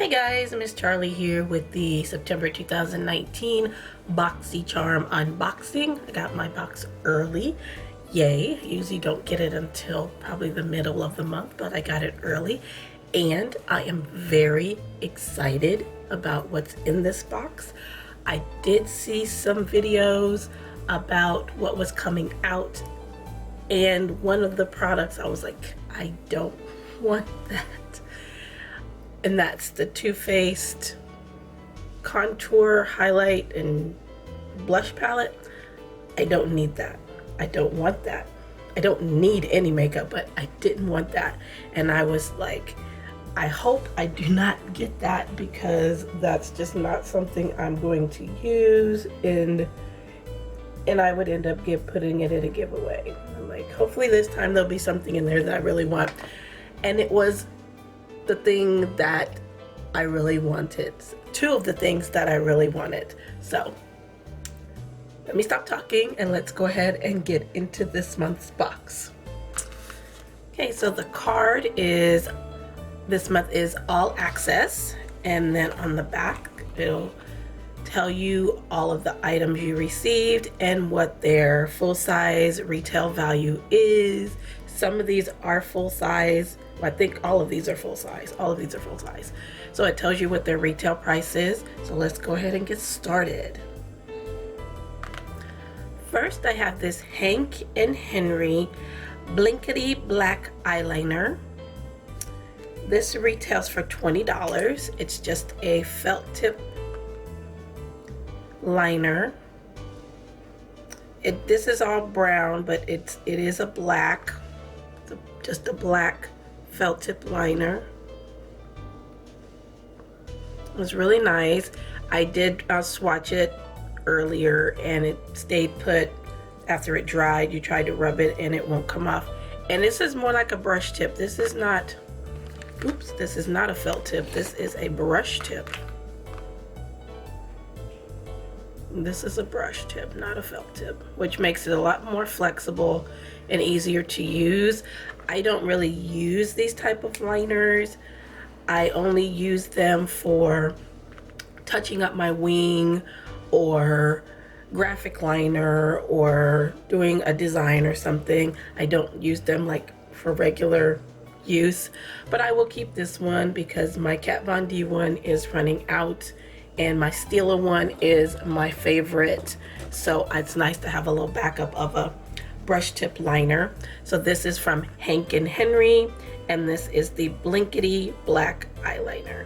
Hey guys, Miss Charlie here with the September 2019 Boxycharm unboxing. I got my box early. Yay. I usually don't get it until probably the middle of the month, but I got it early. And I am very excited about what's in this box. I did see some videos about what was coming out, and one of the products I was like, I don't want that. And that's the Too Faced contour, highlight, and blush palette. I don't need that. I don't want that. I don't need any makeup, but I didn't want that. And I was like, I hope I do not get that, because that's just not something I'm going to use, and I would end up putting it in a giveaway. I'm like, hopefully this time there'll be something in there that I really want. And it was the thing that I really wanted. Two of the things that I really wanted. So let me stop talking and let's go ahead and get into this month's box. Okay, so the card is, this month is all access, and then on the back it'll tell you all of the items you received and what their full size retail value is. Some of these are full size. I think all of these are full size. All of these are full size. So it tells you what their retail price is. So let's go ahead and get started. First, I have this Hank & Henry Blinkety Black Eyeliner. This retails for $20. It's just a felt tip liner. This is all brown, but it is a black, just a black felt tip liner. It was really nice. I did swatch it earlier and it stayed put. After it dried, you tried to rub it and it won't come off. And this is more like a brush tip. This is not, oops, this is not a felt tip. This is a brush tip. This is a brush tip, not a felt tip, which makes it a lot more flexible and easier to use. I don't really use these type of liners. I only use them for touching up my wing or graphic liner or doing a design or something. I don't use them like for regular use, but I will keep this one because my Kat Von D one is running out and my Stila one is my favorite. So it's nice to have a little backup of a brush tip liner. So this is from Hank & Henry, and this is the Blinkety Black Eyeliner.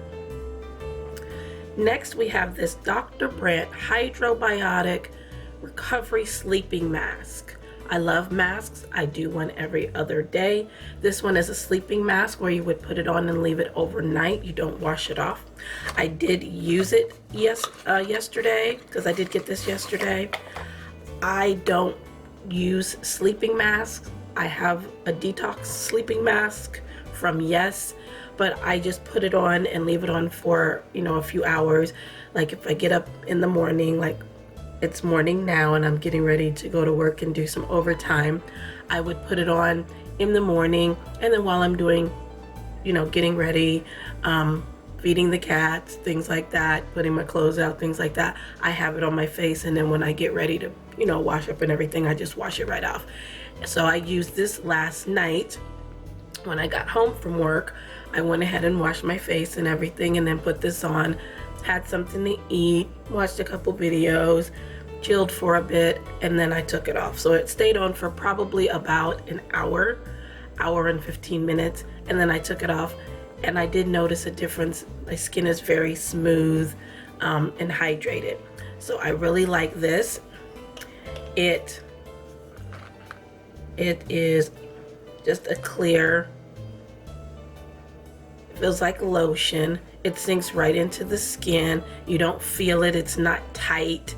Next, we have this Dr. Brandt Hydrobiotic Recovery Sleeping Mask. I love masks. I do one every other day. This one is a sleeping mask where you would put it on and leave it overnight. You don't wash it off. I did use it yesterday, because I did get this yesterday. I don't use sleeping masks. I have a detox sleeping mask from Yes, but I just put it on and leave it on for, a few hours. Like if I get up in the morning, like it's morning now and I'm getting ready to go to work and do some overtime, I would put it on in the morning, and then while I'm doing, getting ready, feeding the cats, things like that, putting my clothes out, things like that, I have it on my face, and then when I get ready to, wash up and everything, I just wash it right off. So I used this last night. When I got home from work, I went ahead and washed my face and everything, and then put this on, had something to eat, watched a couple videos, chilled for a bit, and then I took it off. So it stayed on for probably about an hour and 15 minutes, and then I took it off, and I did notice a difference. My skin is very smooth and hydrated. So I really like this. It is just a clear, feels like lotion. It sinks right into the skin. You don't feel it. It's not tight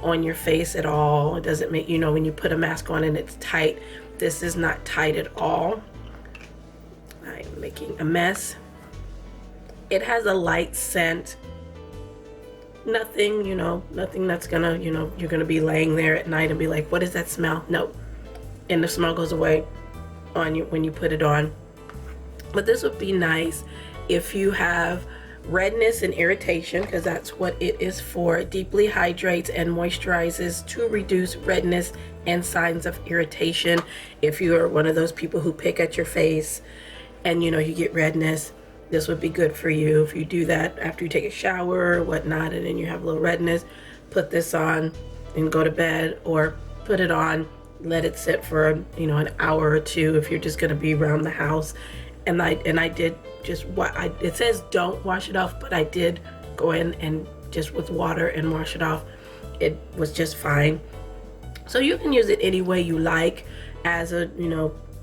on your face at all. It doesn't make, when you put a mask on and it's tight. This is not tight at all. I'm making a mess. It has a light scent. Nothing, nothing that's gonna, you're gonna be laying there at night and be like, what is that smell? No. And the smell goes away on you when you put it on. But this would be nice if you have redness and irritation, because that's what it is for. It deeply hydrates and moisturizes to reduce redness and signs of irritation. If you are one of those people who pick at your face and you get redness, this would be good for you. If you do that after you take a shower or whatnot and then you have a little redness, put this on and go to bed, or put it on, let it sit for an hour or two if you're just going to be around the house. And I did just it says don't wash it off, but I did go in and just with water and wash it off. It was just fine. So you can use it any way you like, as a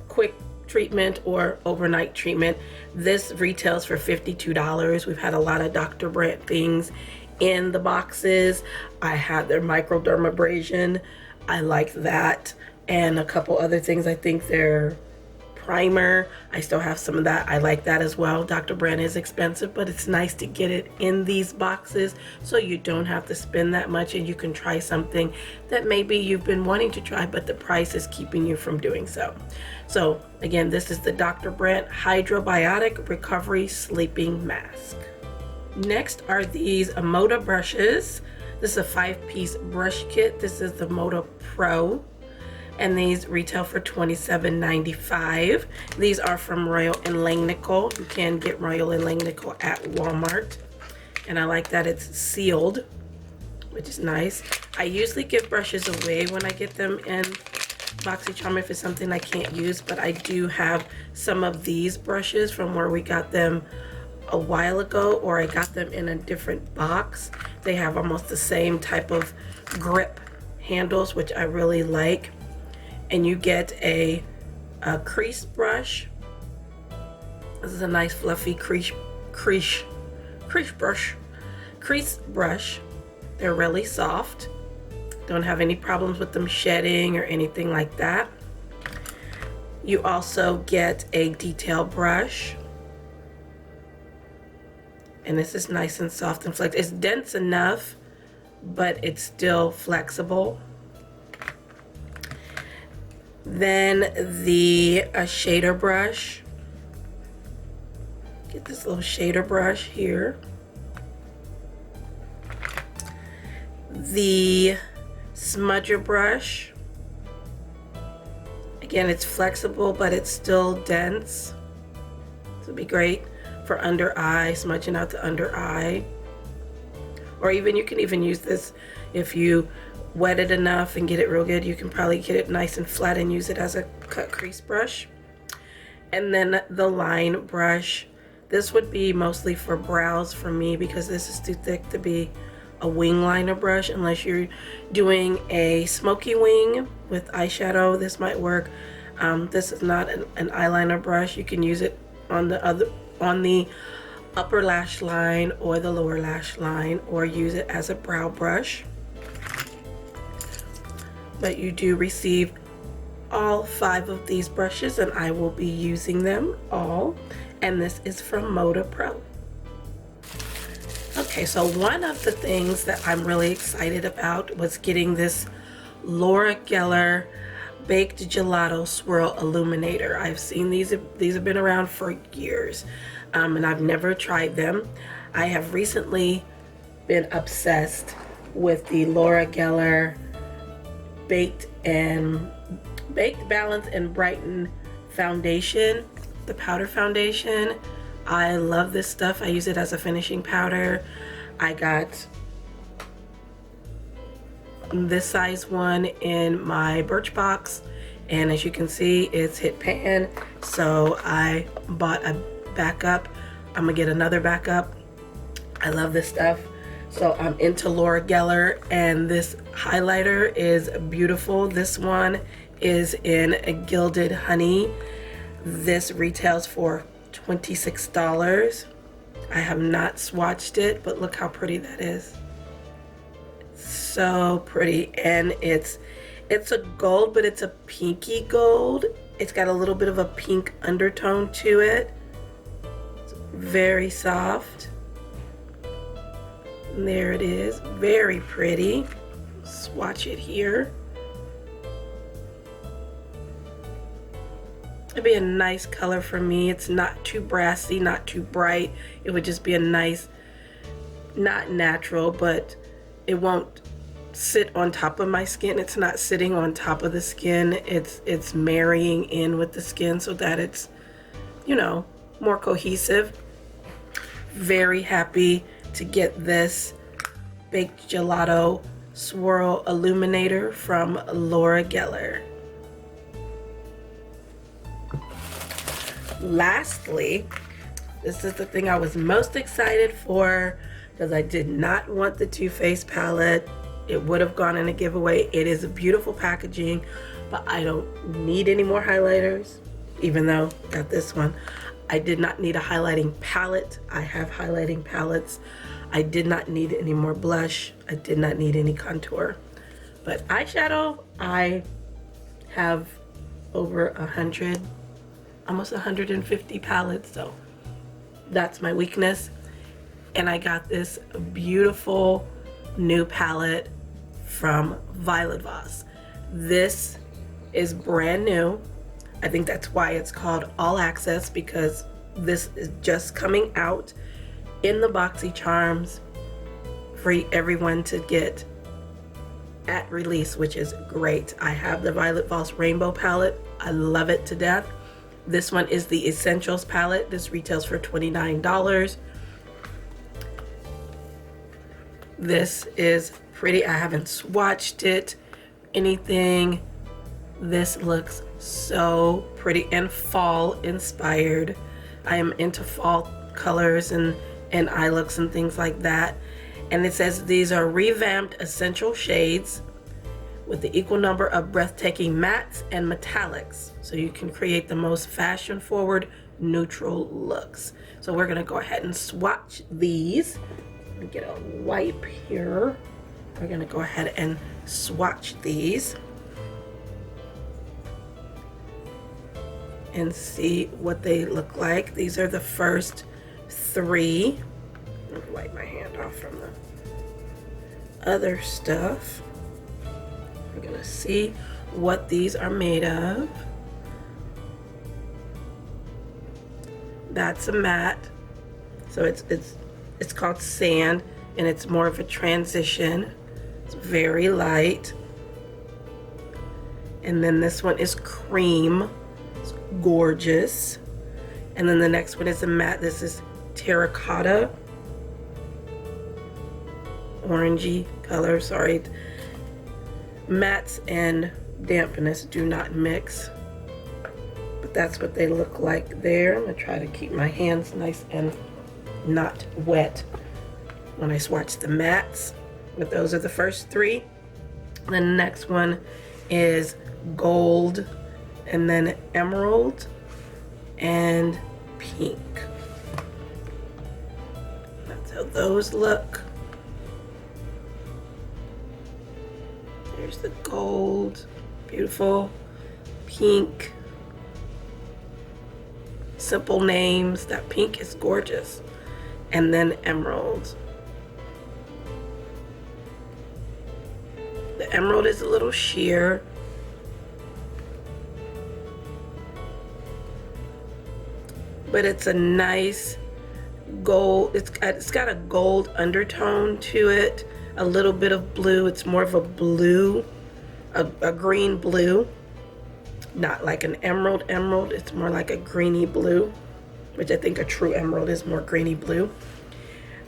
quick treatment or overnight treatment. This retails for $52. We've had a lot of Dr. Brandt things in the boxes. I had their microdermabrasion. I like that, and a couple other things. I think their primer, I still have some of that. I like that as well. Dr. Brandt is expensive, but it's nice to get it in these boxes so you don't have to spend that much, and you can try something that maybe you've been wanting to try, but the price is keeping you from doing so. So again, this is the Dr. Brandt Hydrobiotic Recovery Sleeping Mask. Next are these Moda brushes. This is a 5-piece brush kit. This is the Moda Pro, and these retail for $27.95. These are from Royal & Langnickel. You can get Royal & Langnickel at Walmart, and I like that it's sealed, which is nice. I usually give brushes away when I get them in Boxycharm if it's something I can't use, but I do have some of these brushes from where we got them a while ago, or I got them in a different box. They have almost the same type of grip handles, which I really like. And you get a crease brush. This is a nice fluffy crease brush. They're really soft. Don't have any problems with them shedding or anything like that. You also get a detail brush, and this is nice and soft and flexible. It's dense enough, but it's still flexible. Then the shader brush. Get this little shader brush here. The smudger brush. Again, it's flexible, but it's still dense. This would be great for under eye, smudging out the under eye. Or even you can even use this if you wet it enough and get it real good. You can probably get it nice and flat and use it as a cut crease brush. And then the line brush. This would be mostly for brows for me, because this is too thick to be a wing liner brush. Unless you're doing a smoky wing with eyeshadow, this might work. This is not an eyeliner brush. You can use it on the upper lash line or the lower lash line, or use it as a brow brush. But you do receive all 5 of these brushes, and I will be using them all. And this is from Moda Pro. Okay, so one of the things that I'm really excited about was getting this Laura Geller Baked Gelato Swirl Illuminator. I've seen these have been around for years, and I've never tried them. I have recently been obsessed with the Laura Geller Baked, Balance, and Brighten Foundation, the powder foundation. I love this stuff. I use it as a finishing powder. I got this size one in my Birchbox, and as you can see, it's hit pan, so I bought a backup. I'm gonna get another backup. I love this stuff. So I'm into Laura Geller, and this highlighter is beautiful. This one is in a Gilded Honey. This retails for $26. I have not swatched it, but look how pretty that is. So pretty. And it's a gold, but it's a pinky gold. It's got a little bit of a pink undertone to it. It's very soft. And there it is. Very pretty. Swatch it here. It'd be a nice color for me. It's not too brassy, not too bright. It would just be a nice, not natural, but it won't sit on top of my skin. It's not sitting on top of the skin. It's marrying in with the skin so that it's, you know, more cohesive. Very happy to get this Baked Gelato Swirl Illuminator from Laura Geller. Lastly, this is the thing I was most excited for because I did not want the Too Faced palette. It would have gone in a giveaway. It is a beautiful packaging, but I don't need any more highlighters, even though I got this one. I did not need a highlighting palette. I have highlighting palettes. I did not need any more blush. I did not need any contour. But eyeshadow, I have over 100, almost 150 palettes, so that's my weakness. And I got this beautiful new palette from Violet Voss. This is brand new. I think that's why it's called All Access, because this is just coming out in the Boxycharms for everyone to get at release, which is great. I have the Violet Voss Rainbow palette. I love it to death. This one is the Essentials palette. This retails for $29. This is pretty. I haven't swatched it, anything. This looks so pretty and fall inspired. I am into fall colors and eye looks and things like that. And it says these are revamped essential shades with the equal number of breathtaking mattes and metallics, so you can create the most fashion forward neutral looks. So we're gonna go ahead and swatch these. Let me get a wipe here. We're gonna go ahead and swatch these and see what they look like. These are the first three. Let me wipe my hand off from the other stuff. We're gonna see what these are made of. That's a matte. So it's called Sand, and it's more of a transition. It's very light. And then this one is Cream. It's gorgeous. And then the next one is a matte. This is Terracotta. Orangey color, sorry. Mattes and dampness do not mix. But that's what they look like there. I'm gonna try to keep my hands nice and not wet when I swatch the mattes. But those are the first three. The next one is Gold, and then Emerald and Pink. That's how those look. There's the gold, beautiful. Pink, simple names. That pink is gorgeous. And then Emerald. The Emerald is a little sheer. But it's a nice gold. It's got a gold undertone to it. A little bit of blue. It's more of a blue, a green blue. Not like an emerald. It's more like a greeny blue, which I think a true emerald is more greeny blue.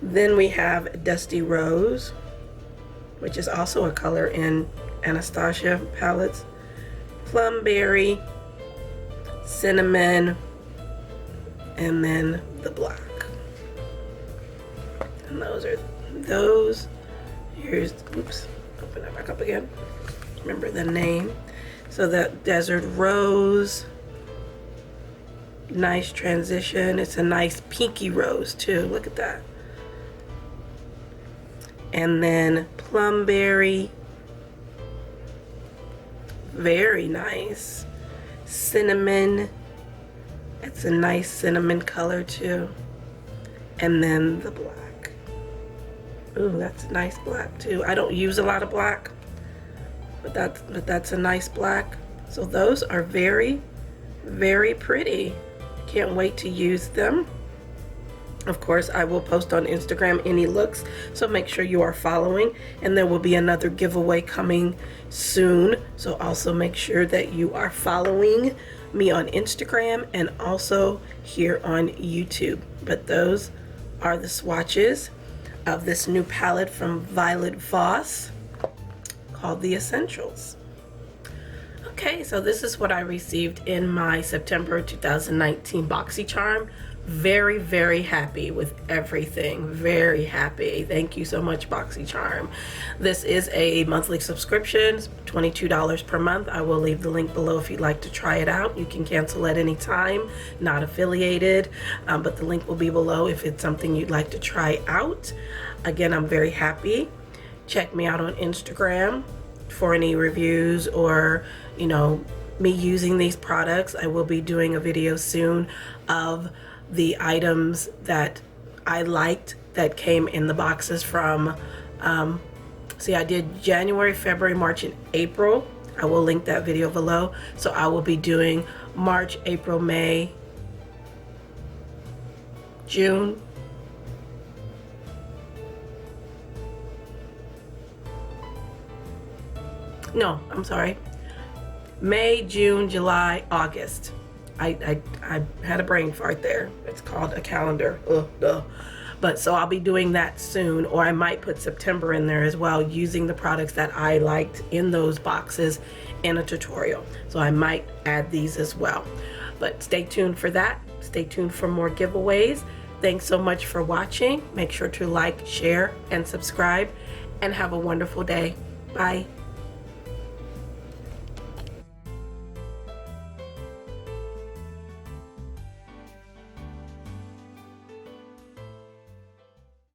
Then we have Dusty Rose, which is also a color in Anastasia palettes. Plumberry, Cinnamon, and then the black. And those are those. Here's, oops, open that back up again. Remember the name. So the Desert Rose, nice transition. It's a nice pinky rose too, look at that. And then Plumberry, very nice. Cinnamon, it's a nice cinnamon color too. And then the black. Ooh, that's a nice black too. I don't use a lot of black, but that's a nice black. So those are very Very pretty. Can't wait to use them. Of course, I will post on Instagram any looks, so make sure you are following, and there will be another giveaway coming soon. So also make sure that you are following me on Instagram and also here on YouTube. But those are the swatches of this new palette from Violet Voss called The Essentials. Okay, so this is what I received in my September 2019 Boxycharm. Very, very happy with everything. Very happy. Thank you so much, Boxycharm. This is a monthly subscription, $22 per month. I will leave the link below if you'd like to try it out. You can cancel at any time, not affiliated, but the link will be below if it's something you'd like to try out. Again, I'm very happy. Check me out on Instagram for any reviews or, you know, me using these products. I will be doing a video soon of the items that I liked that came in the boxes from, see, I did January, February, March, and April. I will link that video below. So I will be doing March, April, May, June, no, I'm sorry, May, June, July, August. I had a brain fart there. It's called a calendar. Duh. But so I'll be doing that soon, or I might put September in there as well, using the products that I liked in those boxes in a tutorial. So I might add these as well. But stay tuned for that. Stay tuned for more giveaways. Thanks so much for watching. Make sure to like, share, and subscribe, and have a wonderful day. Bye.